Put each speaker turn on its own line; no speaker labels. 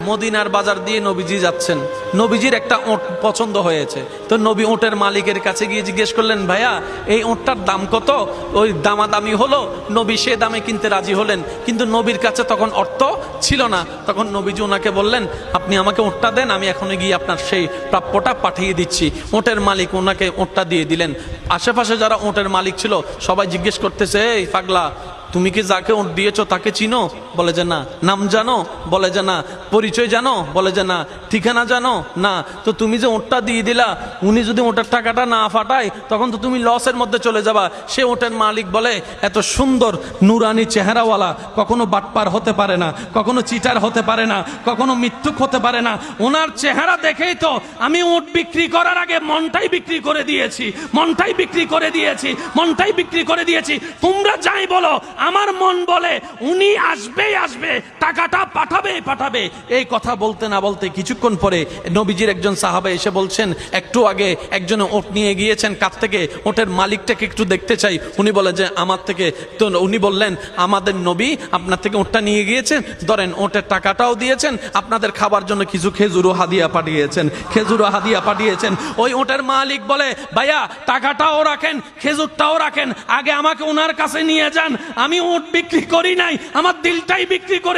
মদিনার বাজার দিয়ে নবীজি যাচ্ছেন, নবীজির একটা ওট পছন্দ হয়েছে। তো নবী ওটের মালিকের কাছে গিয়ে জিজ্ঞেস করলেন, ভাইয়া এই ওটটার দাম কত? ওই দামাদামি হলো, নবী সে দামে কিনতে রাজি হলেন, কিন্তু নবীর কাছে তখন অর্থ ছিল না। তখন নবীজি ওনাকে বললেন, আপনি আমাকে ওটটা দেন, আমি এখনই গিয়ে আপনার সেই প্রাপ্যটা পাঠিয়ে দিচ্ছি। ওটের মালিক ওনাকে ওটটা দিয়ে দিলেন। আশেপাশে যারা ওটের মালিক ছিল সবাই জিজ্ঞেস করতেছে, এই পাগলা, তুমি কি যাকে ওট দিয়েছো তাকে চিনো? বলে যে না। নাম জানো? বলে যে না। পরিচয় জানো? বলে যে না। ঠিকানা জানো? না। তো তুমি যে ওটটা দিয়ে দিলা, উনি যদি ওটার টাকাটা না ফাটায় তখন তো তুমি লসের মধ্যে চলে যাবা। সে ওটের মালিক বলে, এত সুন্দর নুরানি চেহারাওয়ালা কখনো বাটপার হতে পারে না, কখনো চিটার হতে পারে না, কখনো মিথ্যুক হতে পারে না। ওনার চেহারা দেখেই তো আমি ওট বিক্রি করার আগে মনটাই বিক্রি করে দিয়েছি, মনটাই বিক্রি করে দিয়েছি, মনটাই বিক্রি করে দিয়েছি। তোমরা যাই বলো, আমার মন বলে উনি আসবেই আসবে, টাকাটা পাঠাবেই পাঠাবে। এই কথা বলতে না বলতে কিছুক্ষণ পরে নবীজির একজন সাহাবা এসে বলছেন, একটু আগে একজন ওট নিয়ে গিয়েছেন, কাছ থেকে ওটের মালিকটাকে একটু দেখতে চাই। উনি বলে যে আমার থেকে। তো উনি বললেন, আমাদের নবী আপনার থেকে ওটটা নিয়ে গিয়েছেন, ধরেন ওটের টাকাটাও দিয়েছেন, আপনাদের খাবার জন্য কিছু খেজুরও হাদিয়া পাঠিয়েছেন, খেজুরও হাদিয়া পাঠিয়েছেন। ওই ওটের মালিক বলে, ভাইয়া টাকাটাও রাখেন, খেজুরটাও রাখেন, আগে আমাকে ওনার কাছে নিয়ে যান। আমি ওট বিক্রি করি নাই, আমার দিলটাই বিক্রি করে